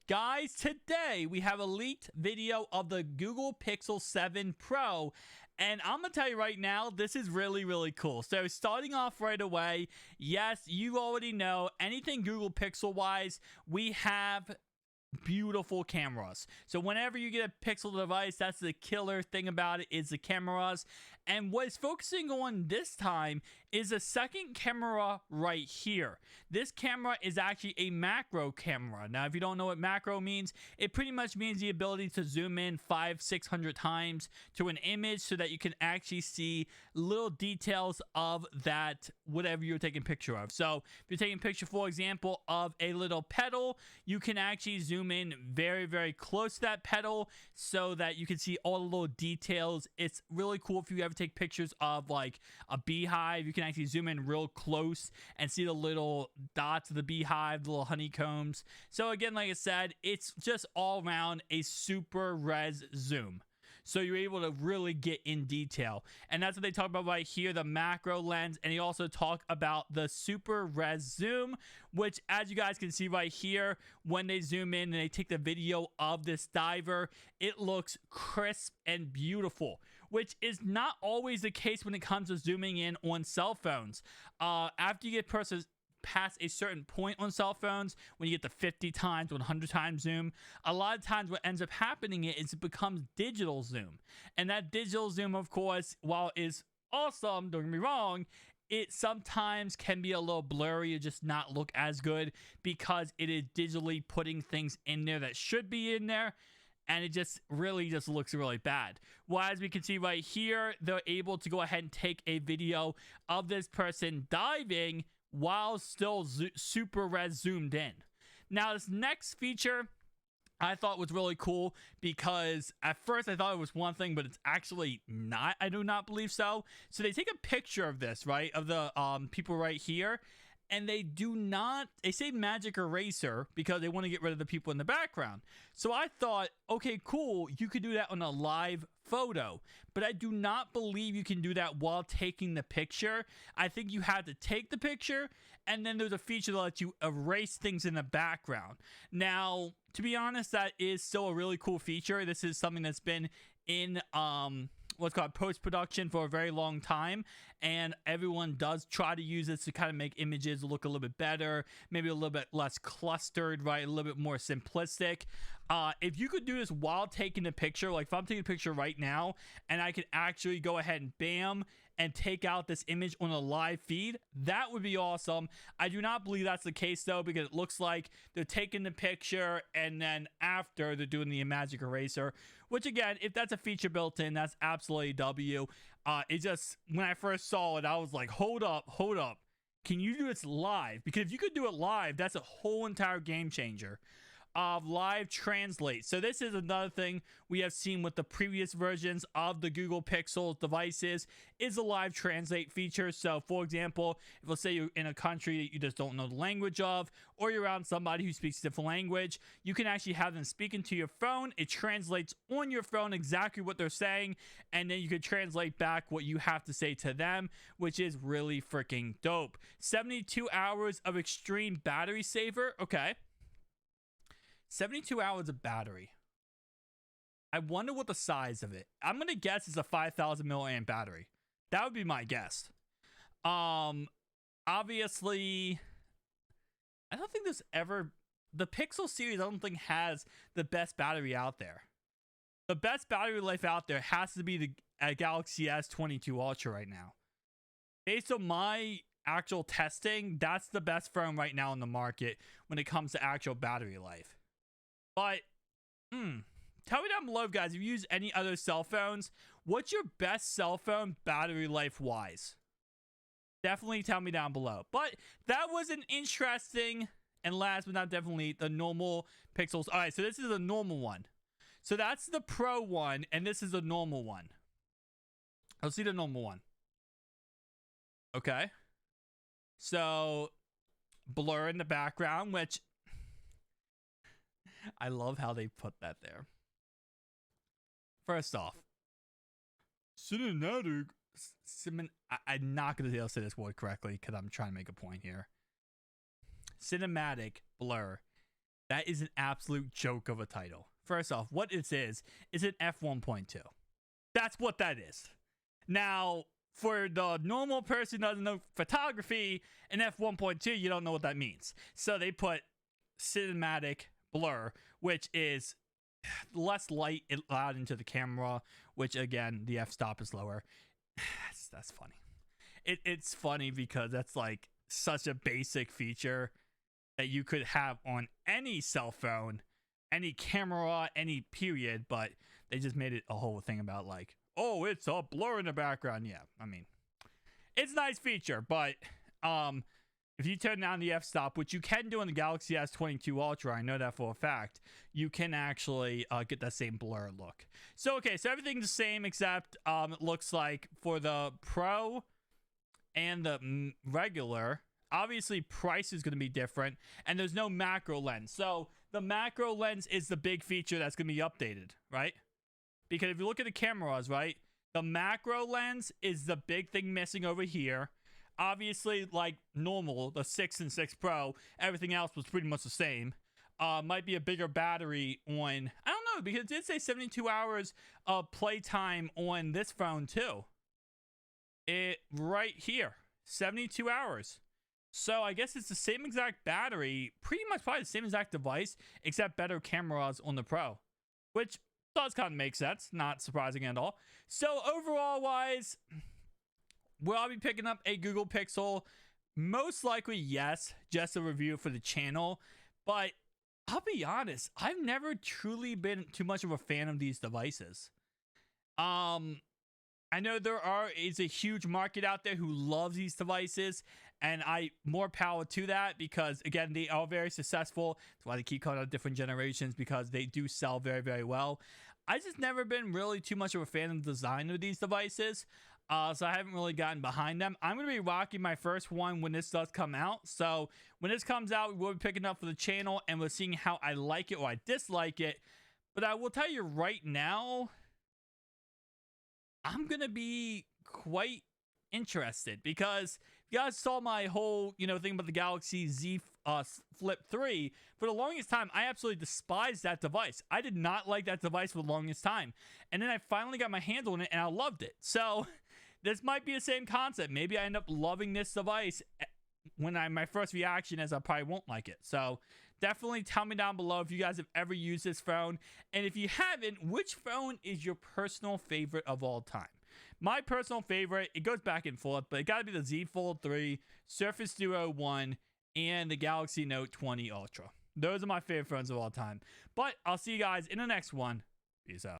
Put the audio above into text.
Guys, today we have a leaked video of the Google Pixel 7 Pro, and I'm gonna tell you right now, this is really cool. So starting off right away, yes, you already know anything Google Pixel wise, we have beautiful cameras. So whenever you get a Pixel device, that's the killer thing about it, is the cameras. And what it's focusing on this time is a second camera right here. This camera is actually a macro camera. Now, if you don't know what macro means, it pretty much means the ability to zoom in 500-600 times to an image so that you can actually see little details of that whatever you're taking a picture of. So if you're taking a picture, for example, of a little pedal, you can actually zoom in very close to that pedal so that you can see all the little details. It's really cool if you ever take pictures of like a beehive. You can actually zoom in real close and see the little dots of the beehive, the little honeycombs. So again, like I said, it's just all around a super res zoom. So you're able to really get in detail. And that's what they talk about right here, the macro lens. And they also talk about the super res zoom, which as you guys can see right here, when they zoom in and they take the video of this diver, it looks crisp and beautiful, which is not always the case when it comes to zooming in on cell phones. After you get past a certain point on cell phones, when you get to 50 times, 100 times zoom, a lot of times what ends up happening is it becomes digital zoom. And that digital zoom, of course, while is awesome, don't get me wrong, it sometimes can be a little blurry or just not look as good because it is digitally putting things in there that should be in there. And it just really looks really bad. Well, as we can see right here, they're able to go ahead and take a video of this person diving while still super res zoomed in. Now, this next feature I thought was really cool because at first I thought it was one thing, but it's actually not. I do not believe so. So they take a picture of this, right, of the people right here, and they say magic eraser because they want to get rid of the people in the background. So I thought, okay, cool, you could do that on a live photo, but I do not believe you can do that while taking the picture. I think you have to take the picture, and then there's a feature that lets you erase things in the background. Now, to be honest, that is still a really cool feature. This is something that's been in what's called post-production for a very long time, and everyone does try to use this to kind of make images look a little bit better, maybe a little bit less clustered, right, a little bit more simplistic. If you could do this while taking a picture, like if I'm taking a picture right now and I could actually go ahead and bam and take out this image on a live feed, that would be awesome. I do not believe that's the case though, because it looks like they're taking the picture and then after they're doing the magic eraser, which again, if that's a feature built in, that's absolutely W. It just, when I first saw it, I was like, hold up. Can you do this live? Because if you could do it live, that's a whole entire game changer. Live translate. So this is another thing we have seen with the previous versions of the Google Pixel devices, is a live translate feature. So for example, if let's say you're in a country that you just don't know the language of, or you're around somebody who speaks a different language, you can actually have them speak into your phone. It translates on your phone exactly what they're saying, and then you can translate back what you have to say to them, which is really freaking dope. 72 hours of extreme battery saver. Okay. 72 hours of battery. I wonder what the size of it. I'm gonna guess it's a 5,000 milliamp battery. That would be my guess. Obviously, I don't think there's ever, the Pixel series I don't think has the best battery out there. The best battery life out there has to be the Galaxy S22 Ultra right now. Based on my actual testing, that's the best phone right now in the market when it comes to actual battery life. But, tell me down below, guys, if you use any other cell phones, what's your best cell phone battery life-wise? Definitely tell me down below. But that was an interesting, and last but not definitely, the normal Pixels. All right, so this is a normal one. So that's the Pro one, and this is the normal one. Let's see the normal one. Okay. So, blur in the background, which I love how they put that there. First off, cinematic. I'm not going to be able to say this word correctly because I'm trying to make a point here. Cinematic blur That is an absolute joke of a title. First off, what this is an f1.2. That's what that is. Now, for the normal person who doesn't know photography, an f1.2, you don't know what that means. So they put cinematic blur, which is less light allowed into the camera, which again, the f-stop is lower. That's funny. It's funny because that's like such a basic feature that you could have on any cell phone, any camera, any period, but they just made it a whole thing about like, oh, it's a blur in the background. Yeah, I mean, it's a nice feature, but if you turn down the f-stop, which you can do on the Galaxy S22 Ultra, I know that for a fact, you can actually get that same blur look. So, okay, so everything's the same except it looks like for the Pro and the regular, obviously price is going to be different, and there's no macro lens. So the macro lens is the big feature that's going to be updated, right? Because if you look at the cameras, right, the macro lens is the big thing missing over here. Obviously, like normal, the 6 and 6 Pro, everything else was pretty much the same. Might be a bigger battery on, I don't know, because it did say 72 hours of playtime on this phone too. It right here, 72 hours. So I guess it's the same exact battery, pretty much probably the same exact device, except better cameras on the Pro, which does kind of make sense, not surprising at all. So overall wise, will I be picking up a Google Pixel? Most likely, yes, just a review for the channel. But I'll be honest, I've never truly been too much of a fan of these devices. I know is a huge market out there who loves these devices, and more power to that because, again, they are very successful. That's why they keep coming out different generations, because they do sell very, very well. I just never been really too much of a fan of the design of these devices, so I haven't really gotten behind them. I'm going to be rocking my first one when this does come out. So when this comes out, we will be picking up for the channel, and we're seeing how I like it or I dislike it. But I will tell you right now, I'm going to be quite interested, because you guys saw my whole, thing about the Galaxy Z Flip 3. For the longest time, I absolutely despised that device. I did not like that device for the longest time. And then I finally got my hands on it, and I loved it. So this might be the same concept. Maybe I end up loving this device when my first reaction is I probably won't like it. So definitely tell me down below if you guys have ever used this phone. And if you haven't, which phone is your personal favorite of all time? My personal favorite, it goes back and forth, but it got to be the Z Fold 3, Surface Duo 1, and the Galaxy Note 20 Ultra. Those are my favorite phones of all time. But I'll see you guys in the next one. Peace out.